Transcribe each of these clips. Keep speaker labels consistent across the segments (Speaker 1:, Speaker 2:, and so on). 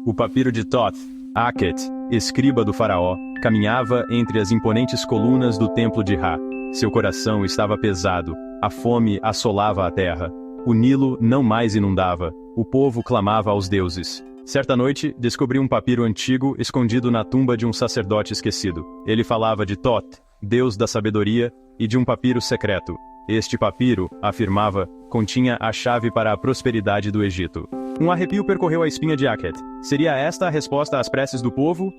Speaker 1: O papiro de Thoth, Akhet, escriba do faraó, caminhava entre as imponentes colunas do templo de Ra. Seu coração estava pesado, a fome assolava a terra. O Nilo não mais inundava, o povo clamava aos deuses. Certa noite, descobri um papiro antigo escondido na tumba de um sacerdote esquecido. Ele falava de Thoth, deus da sabedoria, e de um papiro secreto. Este papiro, afirmava, continha a chave para a prosperidade do Egito. Um arrepio percorreu a espinha de Akhet. Seria esta a resposta às preces do povo?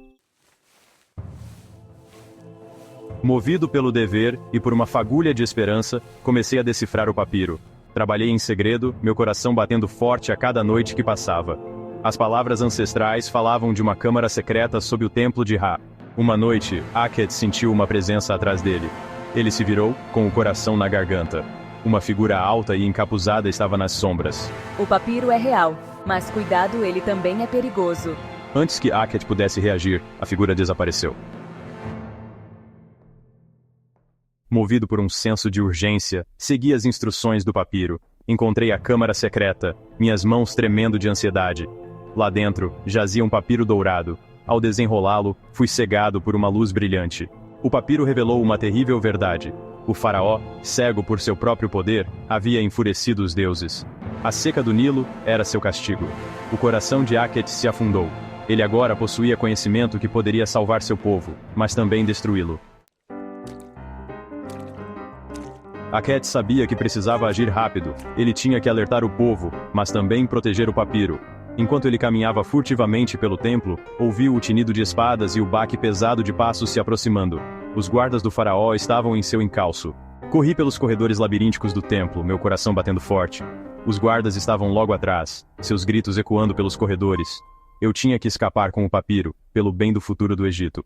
Speaker 1: Movido pelo dever e por uma fagulha de esperança, comecei a decifrar o papiro. Trabalhei em segredo, meu coração batendo forte a cada noite que passava. As palavras ancestrais falavam de uma câmara secreta sob o templo de Ra. Uma noite, Akhet sentiu uma presença atrás dele. Ele se virou, com o coração na garganta. Uma figura alta e encapuzada estava nas sombras.
Speaker 2: O papiro é real, mas cuidado, ele também é perigoso.
Speaker 1: Antes que Akhet pudesse reagir, a figura desapareceu. Movido por um senso de urgência, segui as instruções do papiro. Encontrei a câmara secreta, minhas mãos tremendo de ansiedade. Lá dentro, jazia um papiro dourado. Ao desenrolá-lo, fui cegado por uma luz brilhante. O papiro revelou uma terrível verdade. O faraó, cego por seu próprio poder, havia enfurecido os deuses. A seca do Nilo era seu castigo. O coração de Akhet se afundou. Ele agora possuía conhecimento que poderia salvar seu povo, mas também destruí-lo. Akhet sabia que precisava agir rápido. Ele tinha que alertar o povo, mas também proteger o papiro. Enquanto ele caminhava furtivamente pelo templo, ouviu o tinido de espadas e o baque pesado de passos se aproximando. Os guardas do faraó estavam em seu encalço. Corri pelos corredores labirínticos do templo, meu coração batendo forte. Os guardas estavam logo atrás, seus gritos ecoando pelos corredores. Eu tinha que escapar com o papiro, pelo bem do futuro do Egito.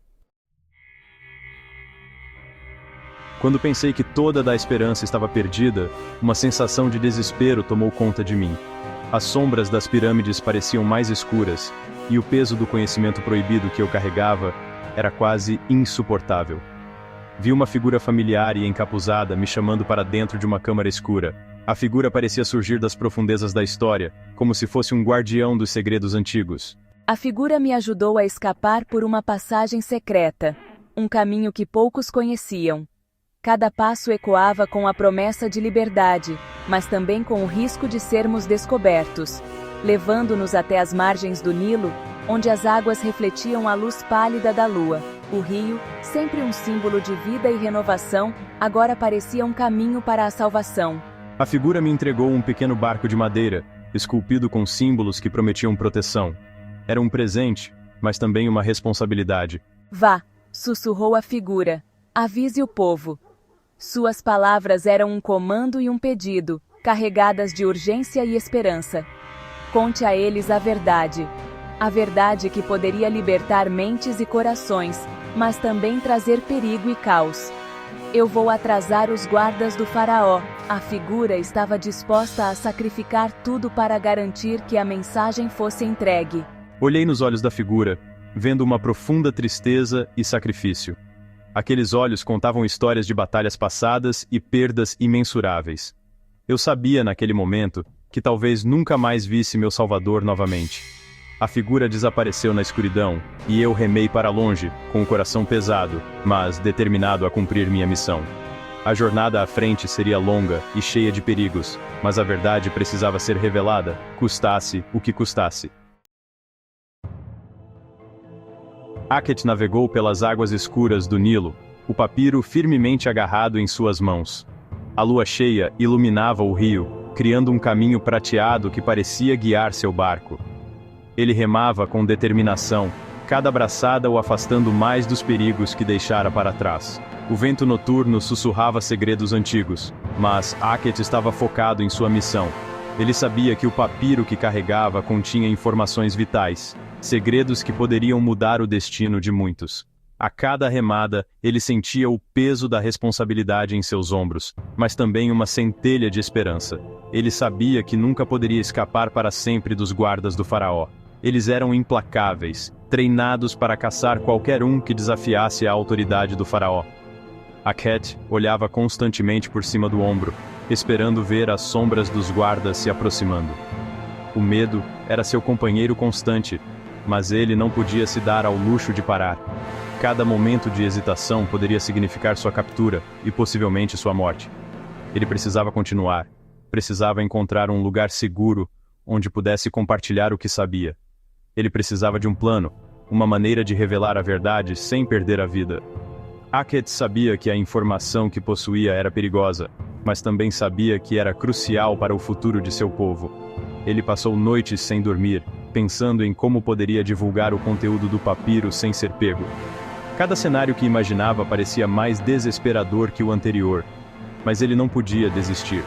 Speaker 1: Quando pensei que toda a esperança estava perdida, uma sensação de desespero tomou conta de mim. As sombras das pirâmides pareciam mais escuras, e o peso do conhecimento proibido que eu carregava era quase insuportável. Vi uma figura familiar e encapuzada me chamando para dentro de uma câmara escura. A figura parecia surgir das profundezas da história, como se fosse um guardião dos segredos antigos.
Speaker 2: A figura me ajudou a escapar por uma passagem secreta, um caminho que poucos conheciam. Cada passo ecoava com a promessa de liberdade, mas também com o risco de sermos descobertos, levando-nos até as margens do Nilo, onde as águas refletiam a luz pálida da lua. O rio, sempre um símbolo de vida e renovação, agora parecia um caminho para a salvação.
Speaker 1: A figura me entregou um pequeno barco de madeira, esculpido com símbolos que prometiam proteção. Era um presente, mas também uma responsabilidade.
Speaker 2: Vá, sussurrou a figura. Avise o povo. Suas palavras eram um comando e um pedido, carregadas de urgência e esperança. Conte a eles a verdade. A verdade que poderia libertar mentes e corações, mas também trazer perigo e caos. Eu vou atrasar os guardas do faraó. A figura estava disposta a sacrificar tudo para garantir que a mensagem fosse entregue.
Speaker 1: Olhei nos olhos da figura, vendo uma profunda tristeza e sacrifício. Aqueles olhos contavam histórias de batalhas passadas e perdas imensuráveis. Eu sabia naquele momento que talvez nunca mais visse meu Salvador novamente. A figura desapareceu na escuridão, e eu remei para longe, com o coração pesado, mas determinado a cumprir minha missão. A jornada à frente seria longa e cheia de perigos, mas a verdade precisava ser revelada, custasse o que custasse. Akhet navegou pelas águas escuras do Nilo, o papiro firmemente agarrado em suas mãos. A lua cheia iluminava o rio, criando um caminho prateado que parecia guiar seu barco. Ele remava com determinação, cada braçada o afastando mais dos perigos que deixara para trás. O vento noturno sussurrava segredos antigos, mas Akhet estava focado em sua missão. Ele sabia que o papiro que carregava continha informações vitais, segredos que poderiam mudar o destino de muitos. A cada remada, ele sentia o peso da responsabilidade em seus ombros, mas também uma centelha de esperança. Ele sabia que nunca poderia escapar para sempre dos guardas do faraó. Eles eram implacáveis, treinados para caçar qualquer um que desafiasse a autoridade do faraó. Akhet olhava constantemente por cima do ombro, esperando ver as sombras dos guardas se aproximando. O medo era seu companheiro constante. mas ele não podia se dar ao luxo de parar. Cada momento de hesitação poderia significar sua captura e possivelmente sua morte. Ele precisava continuar. Precisava encontrar um lugar seguro onde pudesse compartilhar o que sabia. Ele precisava de um plano, uma maneira de revelar a verdade sem perder a vida. Hackett sabia que a informação que possuía era perigosa, mas também sabia que era crucial para o futuro de seu povo. Ele passou noites sem dormir, pensando em como poderia divulgar o conteúdo do papiro sem ser pego. Cada cenário que imaginava parecia mais desesperador que o anterior, mas ele não podia desistir.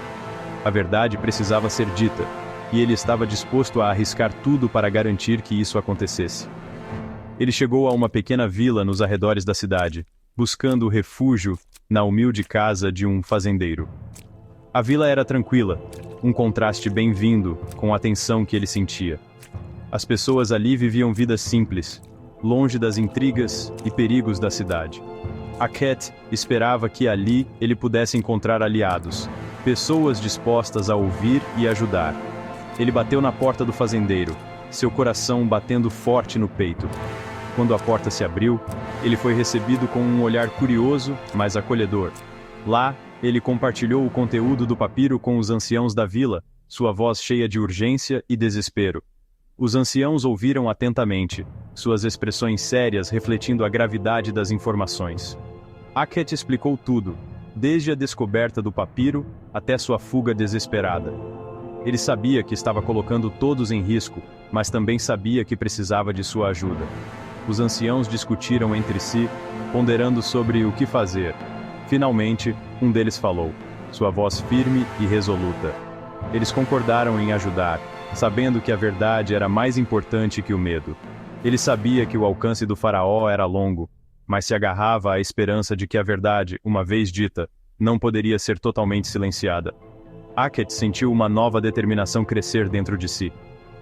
Speaker 1: A verdade precisava ser dita, e ele estava disposto a arriscar tudo para garantir que isso acontecesse. Ele chegou a uma pequena vila nos arredores da cidade, buscando refúgio na humilde casa de um fazendeiro. A vila era tranquila, um contraste bem-vindo com a tensão que ele sentia. As pessoas ali viviam vidas simples, longe das intrigas e perigos da cidade. Hackett esperava que ali ele pudesse encontrar aliados, pessoas dispostas a ouvir e ajudar. Ele bateu na porta do fazendeiro, seu coração batendo forte no peito. Quando a porta se abriu, ele foi recebido com um olhar curioso, mas acolhedor. Lá, ele compartilhou o conteúdo do papiro com os anciãos da vila, sua voz cheia de urgência e desespero. Os anciãos ouviram atentamente, suas expressões sérias refletindo a gravidade das informações. Hackett explicou tudo, desde a descoberta do papiro até sua fuga desesperada. Ele sabia que estava colocando todos em risco, mas também sabia que precisava de sua ajuda. Os anciãos discutiram entre si, ponderando sobre o que fazer. Finalmente, um deles falou, sua voz firme e resoluta. Eles concordaram em ajudar, sabendo que a verdade era mais importante que o medo. Ele sabia que o alcance do faraó era longo, mas se agarrava à esperança de que a verdade, uma vez dita, não poderia ser totalmente silenciada. Hackett sentiu uma nova determinação crescer dentro de si.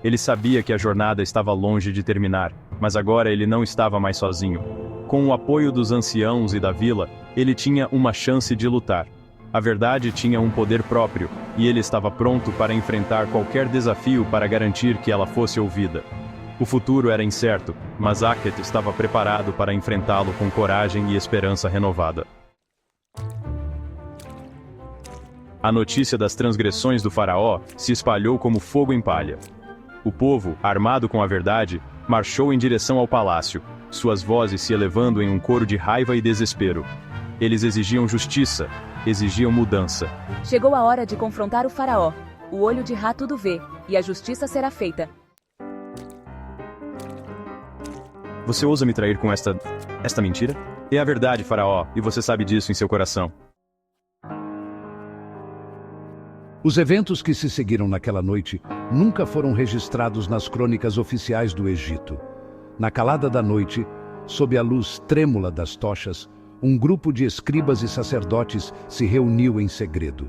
Speaker 1: Ele sabia que a jornada estava longe de terminar, mas agora ele não estava mais sozinho. Com o apoio dos anciãos e da vila, ele tinha uma chance de lutar. A verdade tinha um poder próprio, e ele estava pronto para enfrentar qualquer desafio para garantir que ela fosse ouvida. O futuro era incerto, mas Hackett estava preparado para enfrentá-lo com coragem e esperança renovada. A notícia das transgressões do faraó se espalhou como fogo em palha. O povo, armado com a verdade, marchou em direção ao palácio, suas vozes se elevando em um coro de raiva e desespero. Eles exigiam justiça, exigiam mudança.
Speaker 2: Chegou a hora de confrontar o faraó. O olho de Ra tudo vê, e a justiça será feita.
Speaker 1: Você ousa me trair com esta mentira? É a verdade, faraó, e você sabe disso em seu coração.
Speaker 3: Os eventos que se seguiram naquela noite nunca foram registrados nas crônicas oficiais do Egito. Na calada da noite, sob a luz trêmula das tochas, um grupo de escribas e sacerdotes se reuniu em segredo.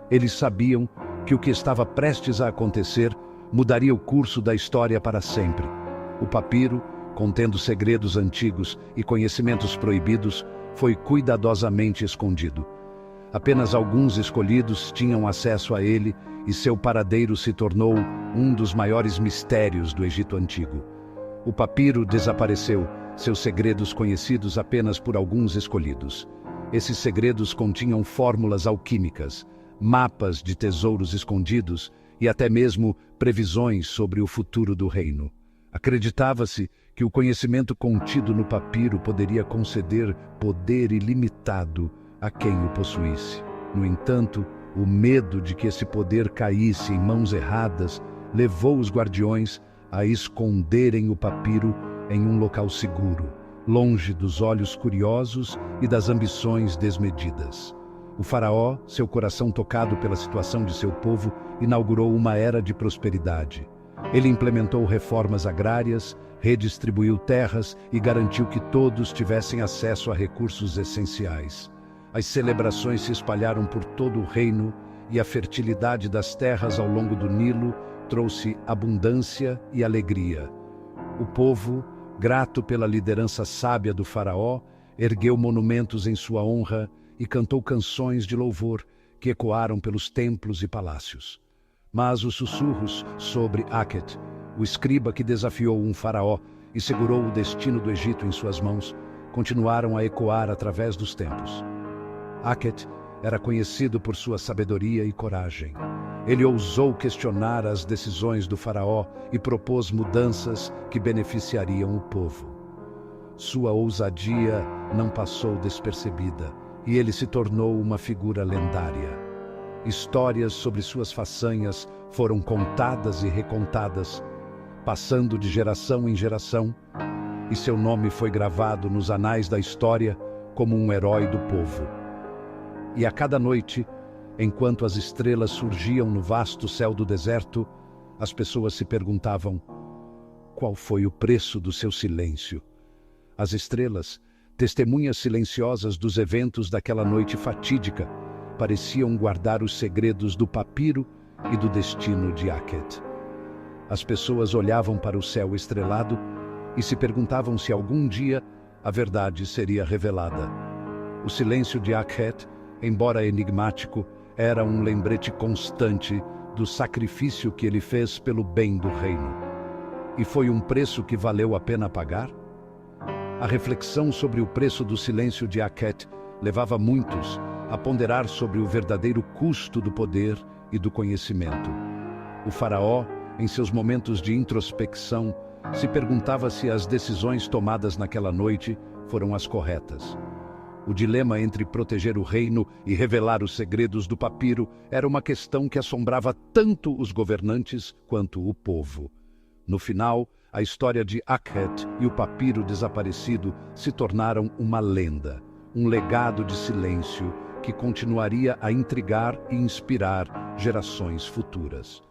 Speaker 3: Eles sabiam que o que estava prestes a acontecer mudaria o curso da história para sempre. O papiro, contendo segredos antigos e conhecimentos proibidos, foi cuidadosamente escondido. Apenas alguns escolhidos tinham acesso a ele e seu paradeiro se tornou um dos maiores mistérios do Egito Antigo. O papiro desapareceu, seus segredos conhecidos apenas por alguns escolhidos. Esses segredos continham fórmulas alquímicas, mapas de tesouros escondidos e até mesmo previsões sobre o futuro do reino. Acreditava-se que o conhecimento contido no papiro poderia conceder poder ilimitado a quem o possuísse. No entanto, o medo de que esse poder caísse em mãos erradas levou os guardiões a esconderem o papiro em um local seguro, longe dos olhos curiosos e das ambições desmedidas. O faraó, seu coração tocado pela situação de seu povo, inaugurou uma era de prosperidade. Ele implementou reformas agrárias, redistribuiu terras e garantiu que todos tivessem acesso a recursos essenciais. As celebrações se espalharam por todo o reino e a fertilidade das terras ao longo do Nilo trouxe abundância e alegria. O povo, grato pela liderança sábia do faraó, ergueu monumentos em sua honra e cantou canções de louvor que ecoaram pelos templos e palácios. Mas os sussurros sobre Hackett, O escriba que desafiou um faraó e segurou o destino do Egito em suas mãos, continuaram a ecoar através dos tempos. Akhet era conhecido por sua sabedoria e coragem. Ele ousou questionar as decisões do faraó e propôs mudanças que beneficiariam o povo. Sua ousadia não passou despercebida e ele se tornou uma figura lendária. Histórias sobre suas façanhas foram contadas e recontadas, passando de geração em geração, e seu nome foi gravado nos anais da história como um herói do povo. E a cada noite, enquanto as estrelas surgiam no vasto céu do deserto, as pessoas se perguntavam: qual foi o preço do seu silêncio? As estrelas, testemunhas silenciosas dos eventos daquela noite fatídica, pareciam guardar os segredos do papiro e do destino de Akhet. As pessoas olhavam para o céu estrelado e se perguntavam se algum dia a verdade seria revelada. O silêncio de Akhet, embora enigmático, era um lembrete constante do sacrifício que ele fez pelo bem do reino. E foi um preço que valeu a pena pagar? A reflexão sobre o preço do silêncio de Akhet levava muitos a ponderar sobre o verdadeiro custo do poder e do conhecimento. O faraó, em seus momentos de introspecção, se perguntava se as decisões tomadas naquela noite foram as corretas. O dilema entre proteger o reino e revelar os segredos do papiro era uma questão que assombrava tanto os governantes quanto o povo. No final, a história de Akhet e o papiro desaparecido se tornaram uma lenda, um legado de silêncio que continuaria a intrigar e inspirar gerações futuras.